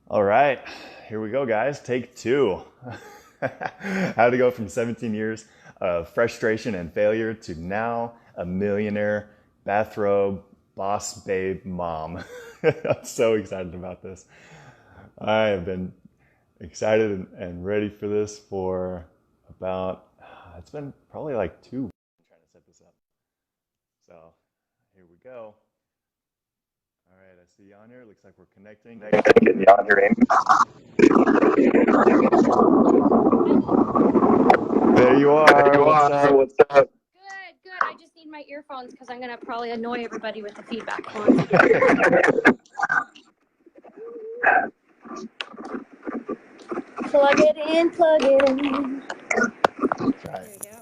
All right, here we go, guys. Take two. How to go from 17 years of frustration and failure to now a millionaire bathrobe boss babe mom. I'm so excited about this. I have been excited and ready for this for about, it's been probably like 2 weeks trying to set this up. So here we go. All right, I see you on here. Looks like we're connecting. Getting you on here, Amy. There you are. What's up? What's up? Good, good. I just need my earphones because I'm gonna probably annoy everybody with the feedback. Hold on. Plug it in, plug it in. That's right. There we go.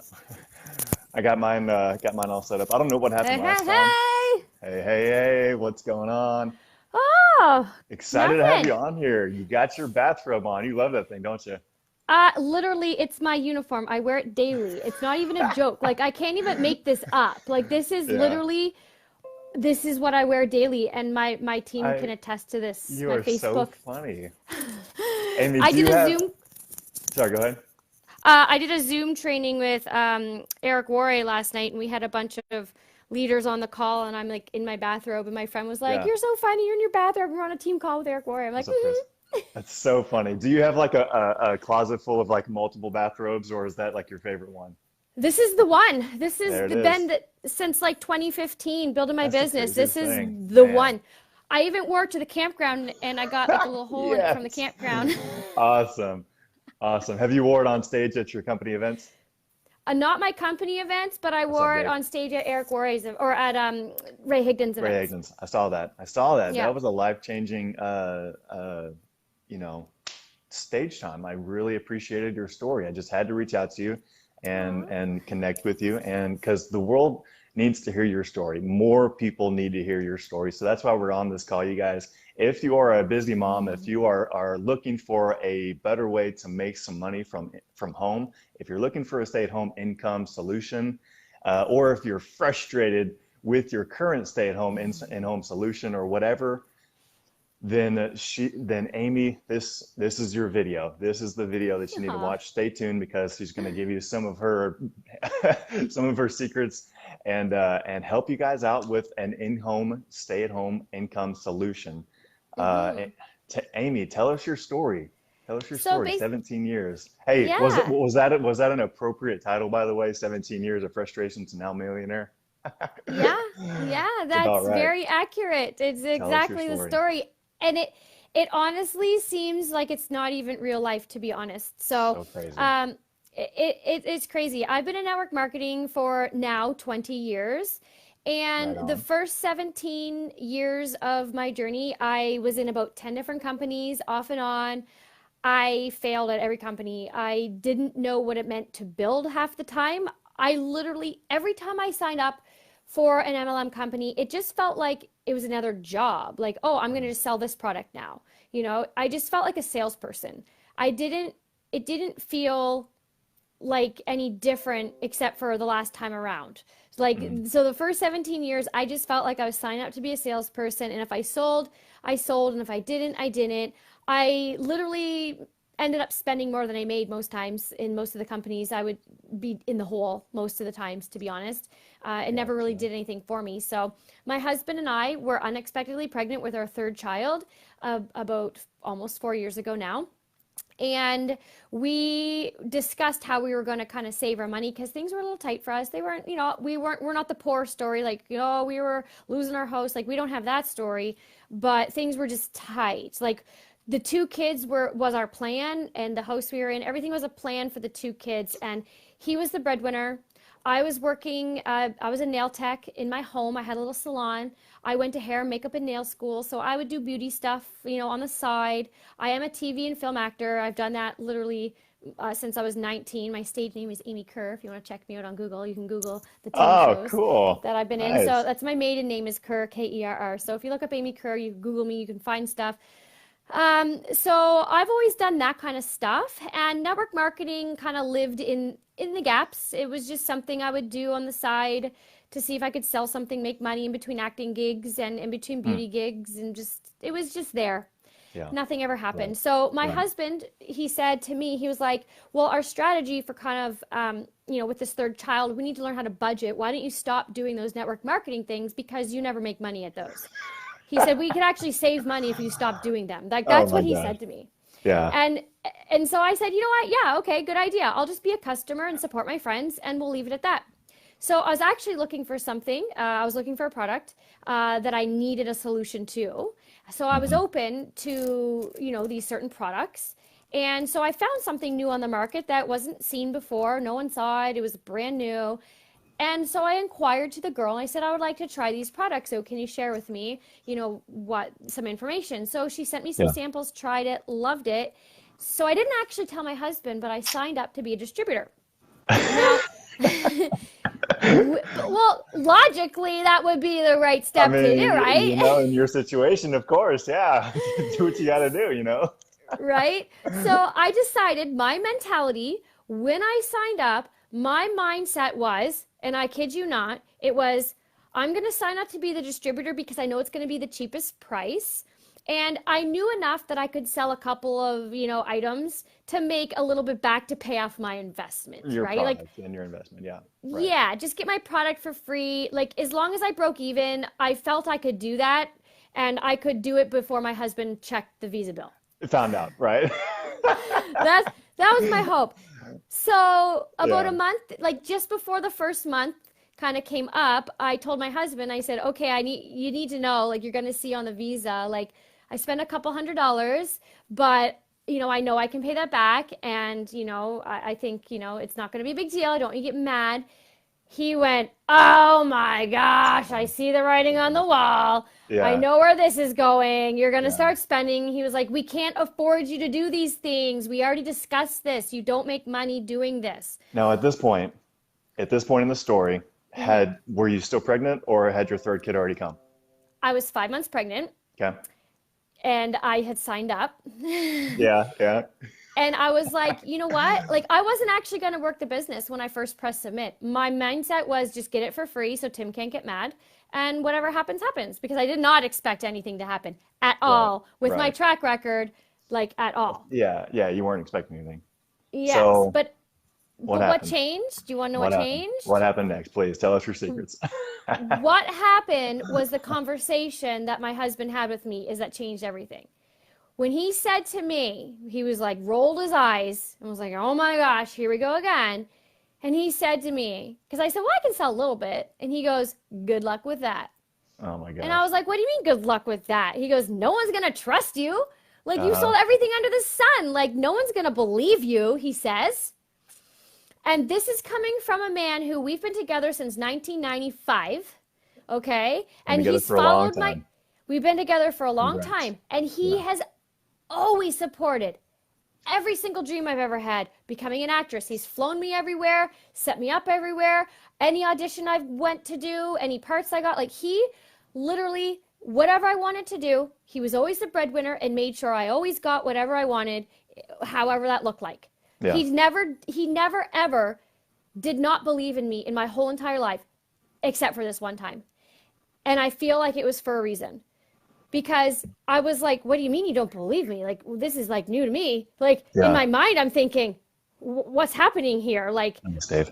I got mine all set up. I don't know what happened Hey, last hey, time. hey! Hey, what's going on? Oh, Excited to have nothing. you on here. You got your bathrobe on. You love that thing, don't you? Literally, it's my uniform. I wear it daily. It's not even a joke. Like, I can't even make this up. Like, this is Yeah. literally, this is what I wear daily, and my team can I attest to this. You My are so Facebook. funny. Amy, I do did you a have Zoom sorry, go ahead. I did a Zoom training with Eric Worre last night, and we had a bunch of leaders on the call, and I'm like in my bathrobe, and my friend was like, Yeah. "You're so funny. You're in your bathrobe. We're on a team call with Eric Worre." I'm like, What's up, Chris? That's so funny. Do you have like a closet full of like multiple bathrobes, or is that like your favorite one? "This is the one. This has There it been is. since like 2015, building my That's the business. This craziest is thing. the Man. one." I even wore it to the campground, and I got like a little hole in it from the Yes. campground. Awesome. Awesome. Have you wore it on stage at your company events? Not my company events, but I What's up, wore it Dave? on stage at Eric Worre's or at Ray Higdon's Ray events. Higgins. I saw that. I saw that. Yeah. That was a life-changing you know, stage time. I really appreciated your story. I just had to reach out to you Aw. and connect with you, and because the world needs to hear your story. More people need to hear your story. So that's why we're on this call, you guys. If you are a busy mom, if you are looking for a better way to make some money from home, if you're looking for a stay-at-home income solution, or if you're frustrated with your current stay-at-home in-home solution or whatever, then Amy, this is your video. This is the video that you need to Aw. watch. Stay tuned because she's going to give you some of her some of her secrets and help you guys out with an in-home stay-at-home income solution. Uh, Mm-hmm. Amy, tell us your story. Tell us your So story. bas 17 years. Hey, yeah, was that an appropriate title, by the way? 17 years of frustration to now millionaire. yeah, yeah, It's about that's right. very accurate. It's Tell us your exactly the story. story. And it honestly seems like it's not even real life, to be honest. So, So crazy. um, it's crazy. I've been in network marketing for now 20 years. Right And the on. first 17 years of my journey, I was in about 10 different companies, off and on. I failed at every company. I didn't know what it meant to build half the time. I literally, every time I signed up for an MLM company, it just felt like it was another job. Like, oh, I'm going to just sell this product now. I just felt like a salesperson. It didn't feel like any different except for the last time around. Like, Mm. so the first 17 years, I just felt like I was signing up to be a salesperson. And if I sold, I sold. And if I didn't, I didn't. I literally ended up spending more than I made most times in most of the companies. I would be in the hole most of the times, to be honest. It never really Gotcha. did anything for me. So my husband and I were unexpectedly pregnant with our third child about almost 4 years ago now, and we discussed how we were going to kind of save our money because things were a little tight for us. They weren't, we're not the poor story, like, we were losing our house. Like, we don't have that story, but things were just tight. Like, the two kids was our plan, and the house we were in, everything was a plan for the two kids. And he was the breadwinner. I was working, I was a nail tech in my home. I had a little salon. I went to hair, makeup, and nail school. So I would do beauty stuff, on the side. I am a TV and film actor. I've done that literally since I was 19. My stage name is Amy Kerr. If you want to check me out on Google, you can Google the TV Oh, shows cool. that I've been in. So Nice. that's my maiden name is Kerr, Kerr. So if you look up Amy Kerr, you Google me, you can find stuff. So I've always done that kind of stuff, and network marketing kind of lived in the gaps. It was just something I would do on the side to see if I could sell something, make money in between acting gigs and in between Hmm. beauty gigs, and it was just there. Yeah. Nothing ever Right. happened. So my Right. husband, he said to me, he was like, well, our strategy for kind of, with this third child, we need to learn how to budget. Why don't you stop doing those network marketing things because you never make money at those? He said, we could actually save money if you stop doing them. Like, Oh that's my what he gosh. said to me. Yeah. And and so I said, you know what? Yeah, okay, good idea. I'll just be a customer and support my friends, and we'll leave it at that. So I was actually looking for something. I was looking for a product that I needed a solution to. So I was Hmm. open to, these certain products. And so I found something new on the market that wasn't seen before. No one saw it. It was brand new. And so I inquired to the girl and I said, I would like to try these products. So can you share with me, some information? So she sent me some Yeah. samples, tried it, loved it. So I didn't actually tell my husband, but I signed up to be a distributor. Now, well, logically, that would be the right I step to do, mean, right? in your situation, of course, yeah. Do what you got to do. Right? So I decided my mentality when I signed up, my mindset was, and I kid you not, it was, I'm going to sign up to be the distributor because I know it's going to be the cheapest price. And I knew enough that I could sell a couple of, items to make a little bit back to pay off my investment, Your right? Like, product and your investment. Yeah. Right. yeah, just get my product for free. Like, as long as I broke even, I felt I could do that. And I could do it before my husband checked the Visa bill. Found out, right? That was my hope. So about Yeah. a month, like just before the first month kind of came up, I told my husband, I said, okay, you need to know, like you're going to see on the Visa, like I spent a couple $100s, but I know I can pay that back. And, I think, it's not going to be a big deal. I don't want you to get mad. He went, oh my gosh, I see the writing on the wall. I Yeah. know where this is going. You're going to Yeah. start spending. He was like, we can't afford you to do these things. We already discussed this. You don't make money doing this. Now, at this point in the story, Mhm. were you still pregnant or had your third kid already come? I was 5 months pregnant Okay. and I had signed up. Yeah. Yeah. And I was like, you know what? Like, I wasn't actually going to work the business when I first pressed submit. My mindset was just get it for free so Tim can't get mad. And whatever happens, happens. Because I did not expect anything to happen at Right. all with my Right. track record, like at all. Yeah. Yeah. You weren't expecting anything. Yes. So But what what happened? changed? Do you want to know What what happened? What changed? happened next? Please tell us your secrets. What happened was the conversation that my husband had with me is that changed everything. When he said to me, he was like, rolled his eyes and was like, oh my gosh, here we go again. And he said to me, because I said, well, I can sell a little bit. And he goes, good luck with that. Oh my And I gosh. was like, what do you mean good luck with that? He goes, no one's going to trust you. Like, you Uh-huh. sold everything under the sun. Like, no one's going to believe you, he says. And this is coming from a man who we've been together since 1995. Okay. Been And together he's for a long followed my, time. we've been together for a long Congrats. time. And he Yeah. has always supported every single dream I've ever had, becoming an actress. He's flown me everywhere, set me up everywhere. Any audition I went to do, any parts I got, like he literally, whatever I wanted to do, he was always the breadwinner and made sure I always got whatever I wanted, however that looked like. Yeah. He never ever did not believe in me in my whole entire life, except for this one time. And I feel like it was for a reason. Because I was like, what do you mean you don't believe me? Like, this is like new to me. Like in Yeah. my mind, I'm thinking, what's happening here? Thanks, Dave.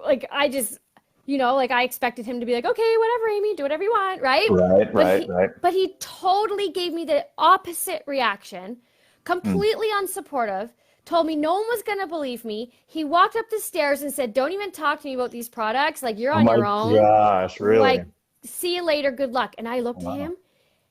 Like I just, like I expected him to be like, okay, whatever, Amy, do whatever you want, right? Right. But Right. he, Right. but he totally gave me the opposite reaction, Mm. completely unsupportive. Told me no one was gonna believe me. He walked up the stairs and said, "Don't even talk to me about these products. Like you're Oh on my your own. gosh. Really? Like, see you later. Good luck." And I looked at Wow. him.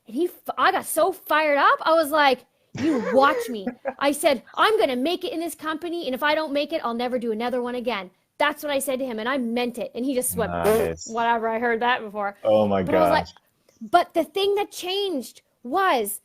And I got so fired up. I was like, you watch me. I said, I'm going to make it in this company. And if I don't make it, I'll never do another one again. That's what I said to him. And I meant it. And he just went, Nice. whatever. I heard that before. Oh my But I was like, gosh. but the thing that changed was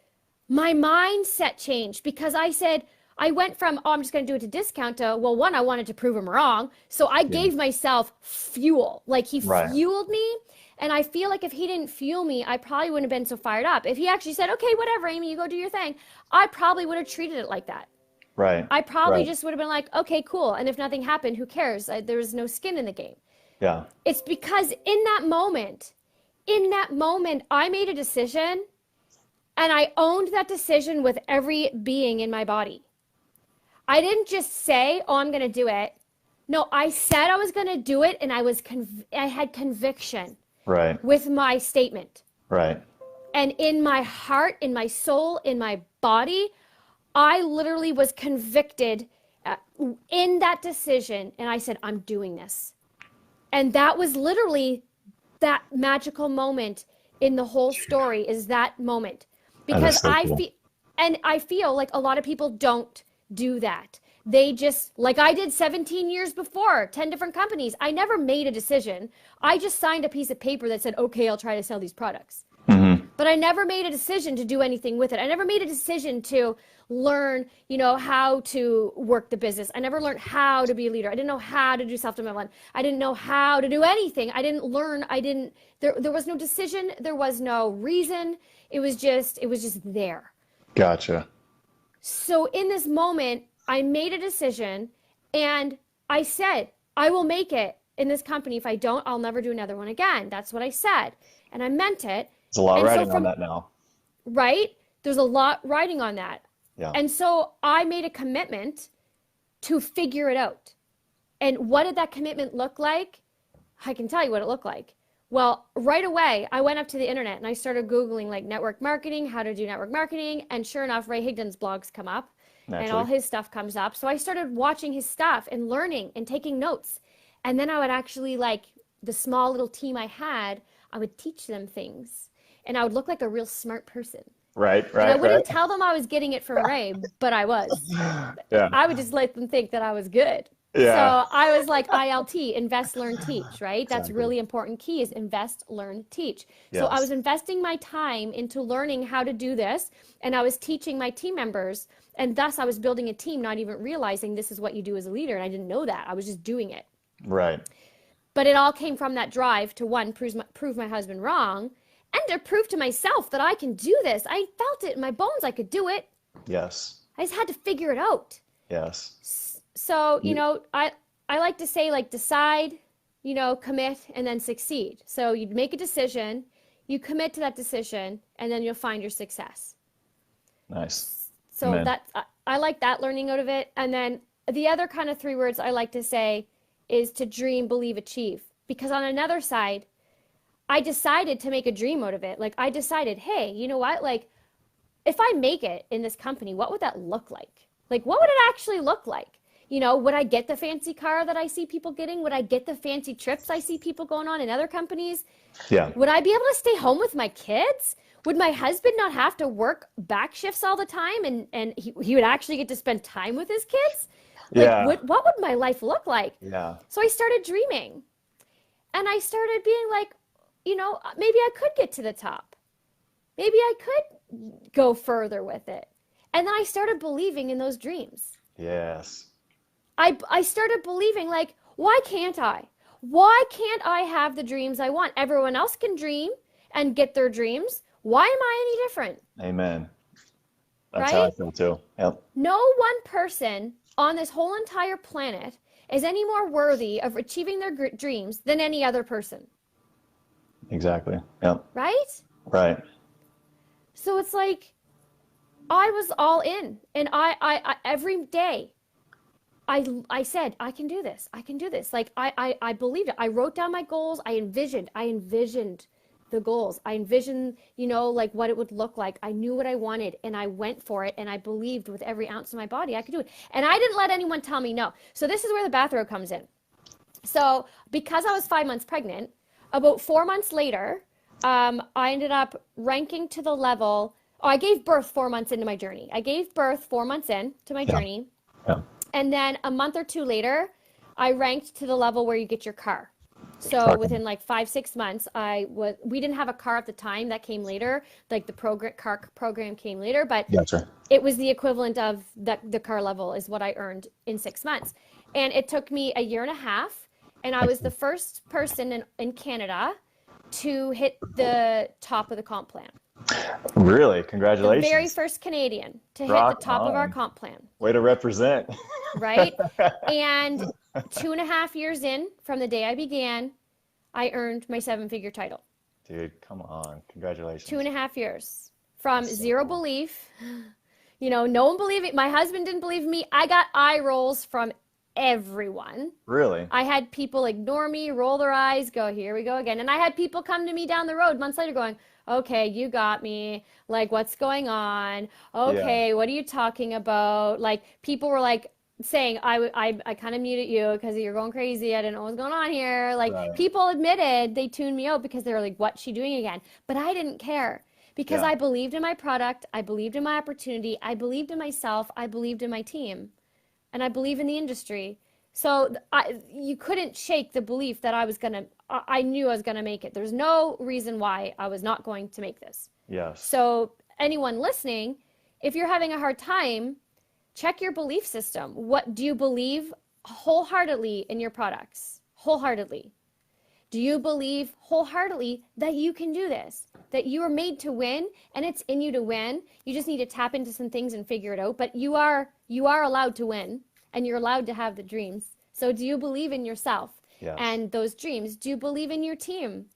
my mindset changed because I said, I went from, oh, I'm just going to do it to discount to, well, one, I wanted to prove him wrong. So I Yeah. gave myself fuel. Like he Right. fueled me. And I feel like if he didn't fuel me, I probably wouldn't have been so fired up. If he actually said, okay, whatever, Amy, you go do your thing, I probably would have treated it like that. Right. I probably Right. just would have been like, okay, cool. And if nothing happened, who cares? There was no skin in the game. Yeah. It's because in that moment, I made a decision And I owned that decision with every being in my body. I didn't just say, oh, I'm going to do it. No, I said I was going to do it, and I had conviction Right. with my statement. Right. And in my heart, in my soul, in my body, I literally was convicted in that decision. And I said, I'm doing this. And that was literally that magical moment in the whole story, is that moment. Because so cool. I feel like a lot of people don't do that. They just, like I did 17 years before, 10 different companies. I never made a decision. I just signed a piece of paper that said, okay, I'll try to sell these products. But I never made a decision to do anything with it. I never made a decision to learn, how to work the business. I never learned how to be a leader. I didn't know how to do self-development. I didn't know how to do anything. I didn't learn. There was no decision. There was no reason. It was just there. Gotcha. So in this moment, I made a decision, and I said, I will make it in this company. If I don't, I'll never do another one again. That's what I said. And I meant it. There's a lot riding on that now. Right? There's a lot riding on that. Yeah. And so I made a commitment to figure it out. And what did that commitment look like? I can tell you what it looked like. Well, right away, I went up to the internet and I started Googling like network marketing, how to do network marketing. And sure enough, Ray Higdon's blogs come up. Naturally. And all his stuff comes up. So I started watching his stuff and learning and taking notes. And then I would actually, like the small little team I had, I would teach them things. And I would look like a real smart person. Right. And I wouldn't tell them I was getting it from Ray, but I was. Yeah. I would just let them think that I was good. Yeah. So I was like ILT, invest, learn, teach, right? Exactly. That's really important key, is invest, learn, teach. Yes. So I was investing my time into learning how to do this, and I was teaching my team members, and thus I was building a team, not even realizing this is what you do as a leader, and I didn't know that. I was just doing it. Right. But it all came from that drive to, one, prove my husband wrong, and to prove to myself that I can do this. I felt it in my bones. I could do it. Yes. I just had to figure it out. Yes. So, I like to say, like, decide, commit, and then succeed. So you make a decision, you commit to that decision, and then you'll find your success. Nice. So I like that, learning out of it. And then the other kind of 3 words I like to say is to dream, believe, achieve. Because on another side, I decided to make a dream out of it. Like, I decided, hey, you know what? Like, if I make it in this company, what would that look like? Like, what would it actually look like? Would I get the fancy car that I see people getting? Would I get the fancy trips I see people going on in other companies? Yeah. Would I be able to stay home with my kids? Would my husband not have to work back shifts all the time, and he would actually get to spend time with his kids? Like, Yeah. what would my life look like? Yeah. So I started dreaming, and I started being like, maybe I could get to the top. Maybe I could go further with it. And then I started believing in those dreams. Yes. I started believing, like, why can't I? Why can't I have the dreams I want? Everyone else can dream and get their dreams. Why am I any different? Amen. That's right? how I feel too. Yep. No one person on this whole entire planet is any more worthy of achieving their dreams than any other person. Exactly. Yep. Right? Right. So it's like, I was all in, and I every day, I said, I can do this. I can do this. Like, I believed it. I wrote down my goals. I envisioned the goals. I envisioned, like what it would look like. I knew what I wanted, and I went for it, and I believed with every ounce of my body I could do it. And I didn't let anyone tell me no. So this is where the bathrobe comes in. So because I was 5 months pregnant, about 4 months later, I ended up ranking to the level. Oh, I gave birth 4 months into my journey. I gave birth 4 months into my journey. Yeah. And then a month or 2 later, I ranked to the level where you get your car. So within like 5-6 months, we didn't have a car at the time. That came later. Like the car program came later, but Gotcha. It was the equivalent of the car level is what I earned in 6 months. And it took me a year and a half. And I was the first person in Canada to hit the top of the comp plan. Really? Congratulations. The very first Canadian to hit Rock the top on. of our comp plan. Way to represent. Right? And 2.5 years in from the day I began, I earned my 7-figure title. Dude, come on. Congratulations. 2.5 years from So zero cool. belief. No one believed it. My husband didn't believe me. I got eye rolls from everyone. Really? I had people ignore me, roll their eyes, go, here we go again. And I had people come to me down the road months later going, okay, you got me. Like, what's going on? Yeah. Okay, what are you talking about? Like, people were like saying, I kind of muted you because you're going crazy. I didn't know what was going on here. Like, Right. people admitted they tuned me out because they were like, what's she doing again? But I didn't care because Yeah. I believed in my product. I believed in my opportunity. I believed in myself. I believed in my team and I believe in the industry. So you couldn't shake the belief that I knew I was gonna make it. There's no reason why I was not going to make this. Yes. So anyone listening, if you're having a hard time, check your belief system. What do you believe wholeheartedly in your products? Wholeheartedly. Do you believe wholeheartedly that you can do this? That you are made to win and it's in you to win? You just need to tap into some things and figure it out, but you are allowed to win and you're allowed to have the dreams. So do you believe in yourself Yes. and those dreams? Do you believe in your team?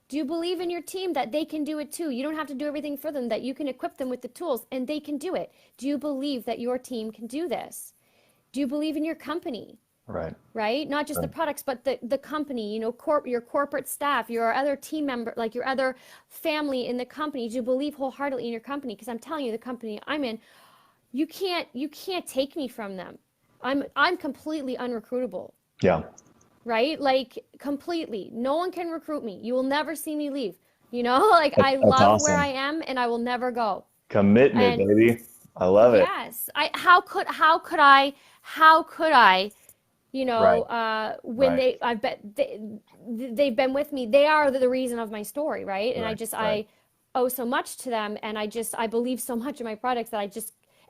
Do you believe in your team that they can do it too? You don't have to do everything for them, that you can equip them with the tools and they can do it. Do you believe that your team can do this? Do you believe in your company? Right. Right? Not just the Right. products, but the company, your corporate staff, your other team member, like your other family in the company. Do you believe wholeheartedly in your company? Because I'm telling you, the company I'm in, you can't take me from them. I'm completely unrecruitable, Yeah. right? Like completely. No one can recruit me. You will never see me leave. Like I That's love where I awesome. am and I will never go. Commitment, And baby. I love it. yes, how could I Right. when Right. they've been with me. They are the reason of my story, right? And Right. Right. I owe so much to them, and I believe so much in my products that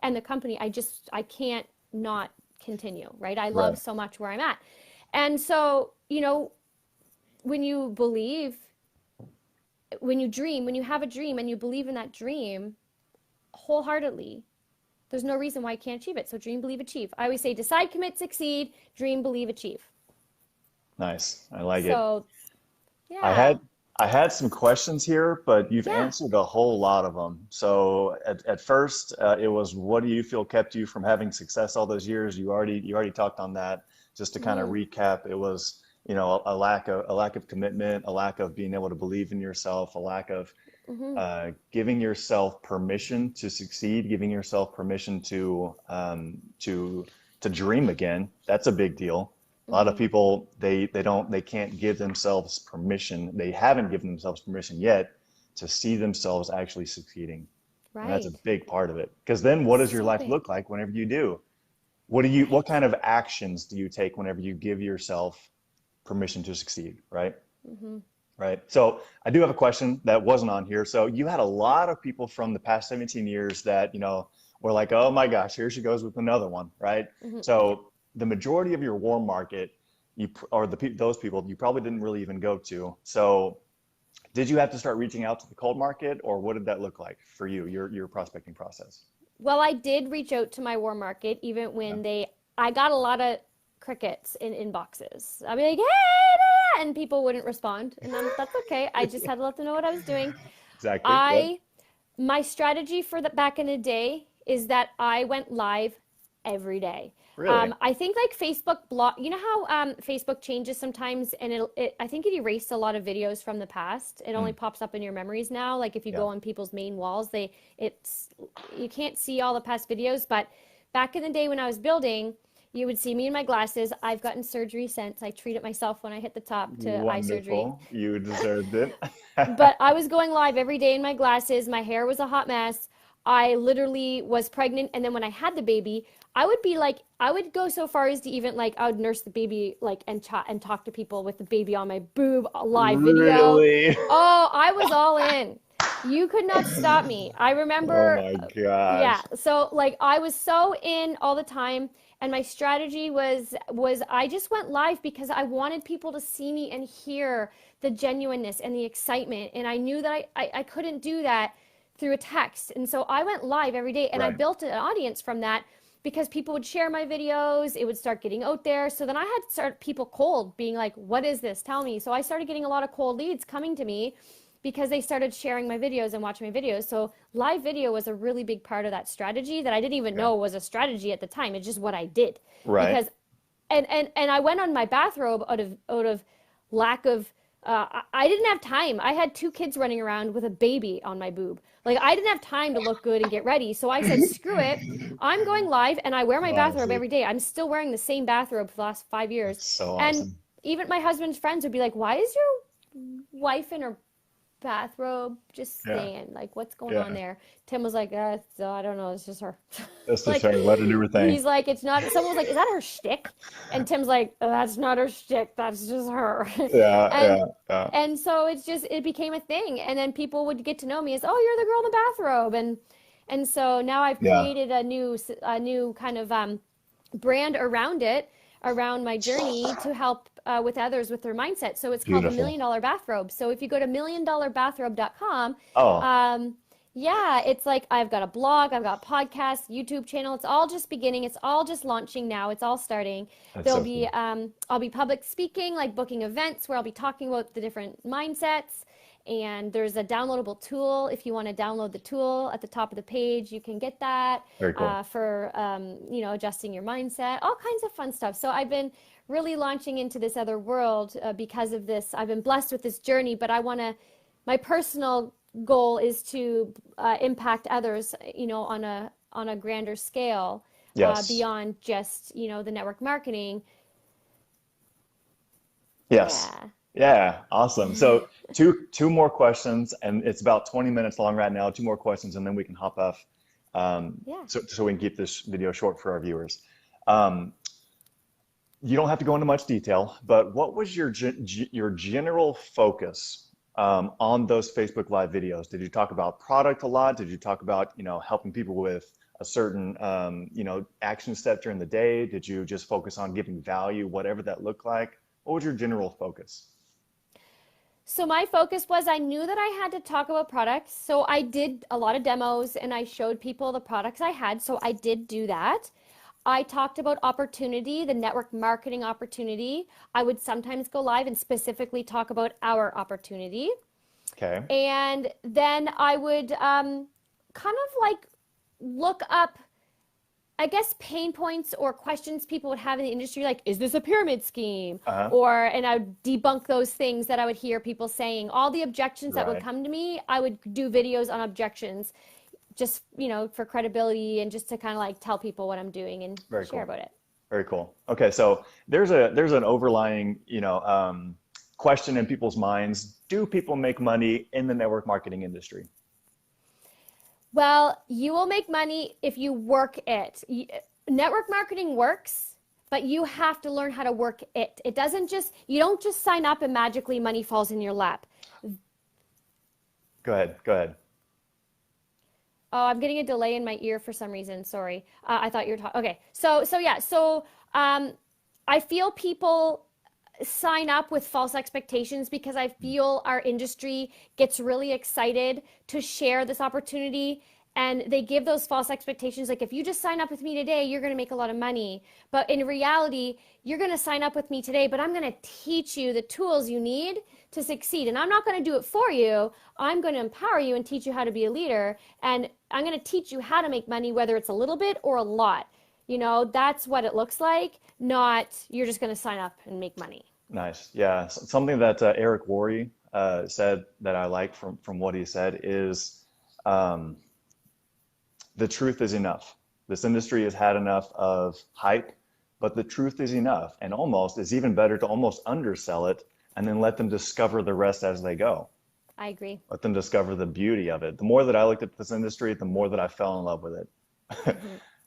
and the company, I can't not continue, right? I love Right. so much where I'm at. And so, when you believe, when you dream, when you have a dream and you believe in that dream wholeheartedly, there's no reason why you can't achieve it. So dream, believe, achieve. I always say decide, commit, succeed, dream, believe, achieve. Nice. I like it. So I yeah, had I had some questions here, but you've yeah. answered a whole lot of them. So at first, it was what do you feel kept you from having success all those years? You already talked on that. Just to kind of Hmm. recap, it was, a lack of commitment, a lack of being able to believe in yourself, a lack of Hmm. giving yourself permission to succeed, giving yourself permission to dream again. That's a big deal. A lot of Hmm. people they can't give themselves permission. They haven't given themselves permission yet to see themselves actually succeeding, and that's a Right. big part of it. Because then, what does your So life big. look like whenever you do? What Right. kind of actions do you take whenever you give yourself permission to succeed, right? Hmm. Right. So I do have a question that wasn't on here. So you had a lot of people from the past 17 years that, were like, oh my gosh, here she goes with another one, right? Hmm. Yeah. So the majority of your warm market, those people you probably didn't really even go to. So did you have to start reaching out to the cold market, or what did that look like for you, your prospecting process? Well, I did reach out to my warm market even Yeah. when I got a lot of crickets in inboxes. I'd be like, hey, da, da," and people wouldn't respond. And that's okay. I just had to let them know what I was doing. Exactly. Yep. I My strategy for the back in the day is that I went live every day. Really? I think like Facebook block, you know how Facebook changes sometimes, and I think it erased a lot of videos from the past. It only Mm, pops up in your memories now. Like if you yeah. go on people's main walls, it's you can't see all the past videos. But back in the day when I was building, you would see me in my glasses. I've gotten surgery since. I treated myself when I hit the top to eye surgery. Wonderful. You deserved it. But I was going live every day in my glasses. My hair was a hot mess. I literally was pregnant. And then when I had the baby, I would go so far as to even like, I would nurse the baby, like, and chat and talk to people with the baby on my boob, live video. Really? Oh, I was all in. You could not stop me. I Oh remember, my yeah. gosh. So like I was so in all the time, and my strategy was I just went live because I wanted people to see me and hear the genuineness and the excitement, and I knew that I couldn't do that through a text. And so I went live every day, and I Right. built an audience from that because people would share my videos, it would start getting out there. So then I had to start people cold being like, what is this, tell me. So I started getting a lot of cold leads coming to me because they started sharing my videos and watching my videos. So live video was a really big part of that strategy that I didn't even know was a strategy at the time. It's just what I did. Right. Because and I went on my bathrobe out of lack of I didn't have time. I had two kids running around with a baby on my boob. Like I didn't have time to look good and get ready. So I said, screw it. I'm going live and I wear my bathrobe every day. I'm still wearing the same bathrobe for the last 5 years. So And awesome. even my husband's friends would be like, why is your wife in her bathrobe just Yeah. staying? Like, what's going on Yeah. there? Tim was like, I don't know. It's just her. That's just Like, her. Let her do her thing. he's like, it's not, someone was like, is that her shtick? And Tim's like, that's not her shtick. That's just her. Yeah. And Yeah. Yeah. and so it became a thing. And then people would get to know me as, oh, you're the girl in the bathrobe. And so now I've Yeah. created a new kind of brand around it, around my journey to help with others with their mindset. So it's called the Beautiful. Million Dollar Bathrobe. So if you go to milliondollarbathrobe.com, Oh, yeah, it's like I've got a blog, I've got podcasts, YouTube channel. It's all just beginning. It's all just launching now. It's all starting. that's There'll so be cool. I'll be public speaking, like booking events where I'll be talking about the different mindsets. And there's a downloadable tool. If you want to download the tool at the top of the page, you can get that Very cool. for adjusting your mindset, all kinds of fun stuff. So I've been really launching into this other world because of this. I've been blessed with this journey, but my personal goal is to impact others, on a grander scale, Yes. beyond just, the network marketing. Yes. Yeah. Yeah. Awesome. So two more questions, and it's about 20 minutes long right now. Two more questions, and then we can hop off. Yeah. So we can keep this video short for our viewers. Um, you don't have to go into much detail, but what was your general focus on those Facebook Live videos? Did you talk about product a lot? Did you talk about, helping people with a certain, action step during the day? Did you just focus on giving value, whatever that looked like? What was your general focus? So my focus was I knew that I had to talk about products. So I did a lot of demos and I showed people the products I had. So I did do that. I talked about opportunity, the network marketing opportunity. I would sometimes go live and specifically talk about our opportunity. Okay. And then I would kind of like look up, I guess, pain points or questions people would have in the industry, like, is this a pyramid scheme? Uh-huh. And I would debunk those things that I would hear people saying. All the objections that would Right. come to me, I would do videos on objections just, for credibility and just to kind of like tell people what I'm doing and Very share cool. about it. Very cool. Okay, so there's an overlying, question in people's minds. Do people make money in the network marketing industry? Well, you will make money if you work it. Network marketing works, but you have to learn how to work it. You don't just sign up and magically money falls in your lap. Go ahead. Go ahead. Oh, I'm getting a delay in my ear for some reason. Sorry. I thought you were talking. Okay. So yeah. So I feel people sign up with false expectations because I feel our industry gets really excited to share this opportunity and they give those false expectations like if you just sign up with me today you're going to make a lot of money, but in reality you're going to sign up with me today but I'm going to teach you the tools you need to succeed, and I'm not going to do it for you. I'm going to empower you and teach you how to be a leader, and I'm going to teach you how to make money, whether it's a little bit or a lot. That's what it looks like, not you're just going to sign up and make money. Nice. Yeah. Something that Eric Worre said that I like from what he said is the truth is enough. This industry has had enough of hype, but the truth is enough, and almost is even better to almost undersell it and then let them discover the rest as they go. I agree. Let them discover the beauty of it. The more that I looked at this industry, the more that I fell in love with it. Hmm.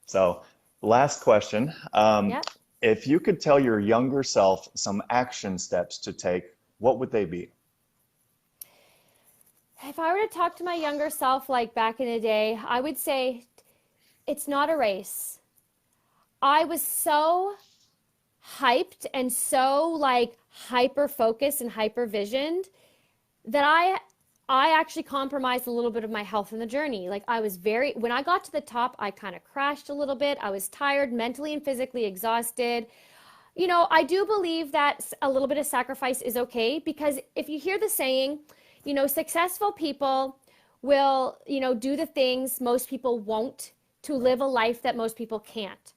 So, last question. Yep. If you could tell your younger self some action steps to take, what would they be? If I were to talk to my younger self like back in the day, I would say it's not a race. I was so hyped and so like hyper focused and hyper visioned that I actually compromised a little bit of my health in the journey. Like when I got to the top, I kind of crashed a little bit. I was tired, mentally and physically exhausted. I do believe that a little bit of sacrifice is okay, because if you hear the saying, Successful people will, do the things most people won't to live a life that most people can't.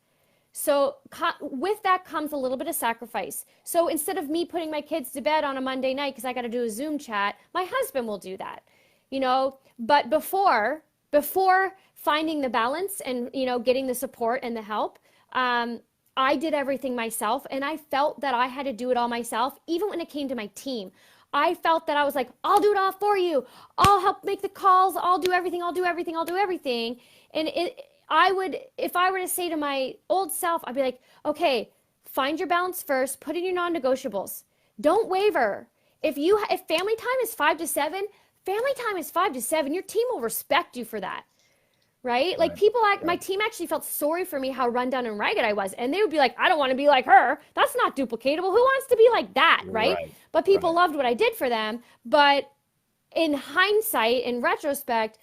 So with that comes a little bit of sacrifice. So instead of me putting my kids to bed on a Monday night because I got to do a Zoom chat, my husband will do that, But before finding the balance and, getting the support and the help, I did everything myself, and I felt that I had to do it all myself, even when it came to my team. I felt that I was like, I'll do it all for you. I'll help make the calls. I'll do everything. I'll do everything. I'll do everything. And if I were to say to my old self, I'd be like, okay, find your balance first, put in your non-negotiables. Don't waver. If family time is 5 to 7, family time is 5 to 7. Your team will respect you for that. Right? Like my team actually felt sorry for me how run down and ragged I was. And they would be like, I don't want to be like her. That's not duplicatable. Who wants to be like that? Right? But people loved what I did for them. But in hindsight, in retrospect,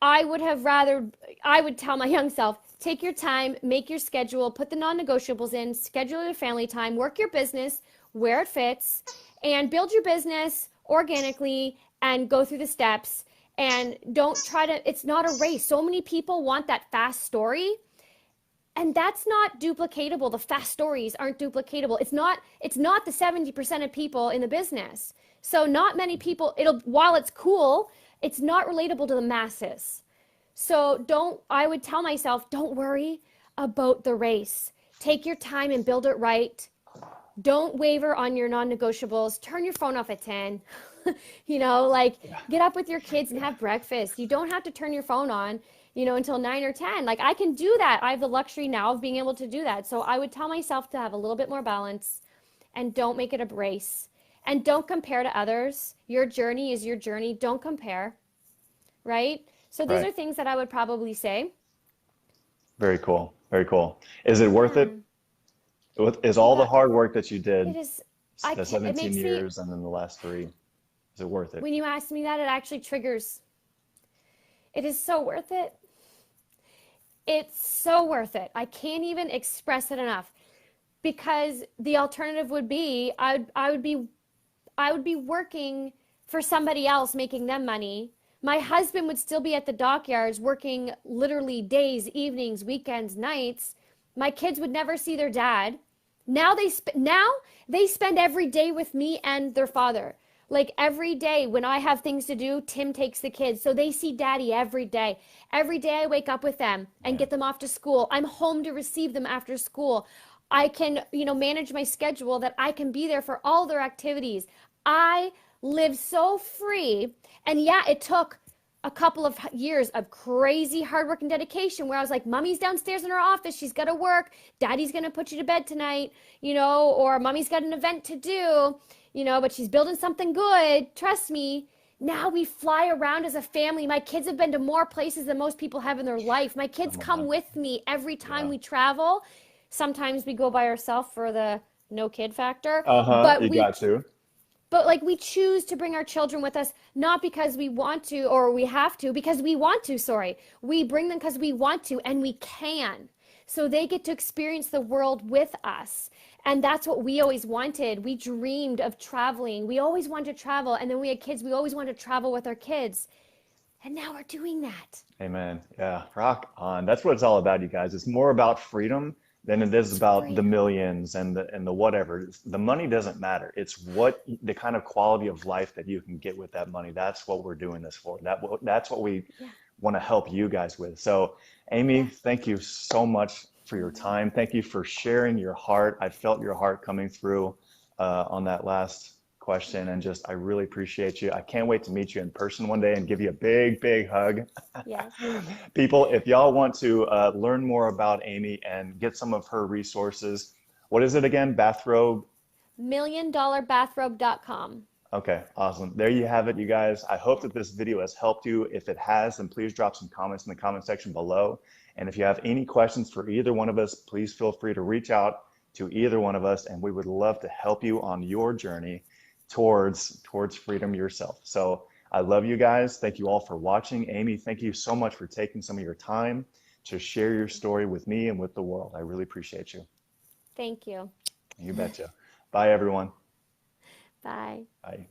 I would tell my young self, take your time, make your schedule, put the non-negotiables in, schedule your family time, work your business where it fits, and build your business organically and go through the steps. And don't try to, it's not a race. So many people want that fast story, and that's not duplicatable. The fast stories aren't duplicatable. It's not the 70% of people in the business. So not many people, while it's cool, it's not relatable to the masses. So I would tell myself, don't worry about the race. Take your time and build it right. Don't waver on your non-negotiables. Turn your phone off at 10. Get up with your kids and have breakfast. You don't have to turn your phone on, until 9 or 10. Like, I can do that. I have the luxury now of being able to do that. So I would tell myself to have a little bit more balance, and don't make it a race, and don't compare to others. Your journey is your journey. Don't compare. Right? So those are things that I would probably say. Very cool. Very cool. Is it worth it? Is all the hard work that you did, it is, the 17 years and then the last 3, is it worth it? When you ask me that, it actually triggers. It is so worth it. It's so worth it. I can't even express it enough, because the alternative would be I would be working for somebody else, making them money. My husband would still be at the dockyards working literally days, evenings, weekends, nights. My kids would never see their dad. Now they spend every day with me and their father. Like, every day when I have things to do, Tim takes the kids. So they see daddy every day. Every day I wake up with them and get them off to school. I'm home to receive them after school. I can, manage my schedule that I can be there for all their activities. I live so free. And yeah, it took a couple of years of crazy hard work and dedication where I was like, mommy's downstairs in her office. She's got to work. Daddy's going to put you to bed tonight, or mommy's got an event to do, but she's building something good. Trust me. Now we fly around as a family. My kids have been to more places than most people have in their life. My kids come with me every time we travel. Sometimes we go by ourselves for the no kid factor. But got to. But we choose to bring our children with us, not because we want to or we have to, because we want to, sorry. We bring them because we want to, and we can. So they get to experience the world with us. And that's what we always wanted. We dreamed of traveling. We always wanted to travel. And then we had kids. We always wanted to travel with our kids. And now we're doing that. Amen. Yeah. Rock on. That's what it's all about, you guys. It's more about freedom than it is about the millions and the whatever. The money doesn't matter. It's the kind of quality of life that you can get with that money. That's what we're doing this for. That's what we want to help you guys with. So, Amy, thank you so much for your time. Thank you for sharing your heart. I felt your heart coming through on that last question, and I really appreciate you. I can't wait to meet you in person one day and give you a big, big hug. Yes. People, if y'all want to learn more about Amy and get some of her resources, what is it again? Bathrobe? $1,000,000bathrobe.com. Okay, awesome. There you have it, you guys. I hope that this video has helped you. If it has, then please drop some comments in the comment section below. And if you have any questions for either one of us, please feel free to reach out to either one of us, and we would love to help you on your journey towards freedom yourself. So I love you guys. Thank you all for watching. Amy, thank you so much for taking some of your time to share your story with me and with the world. I really appreciate you. Thank you. You betcha. Bye, everyone. Bye. Bye.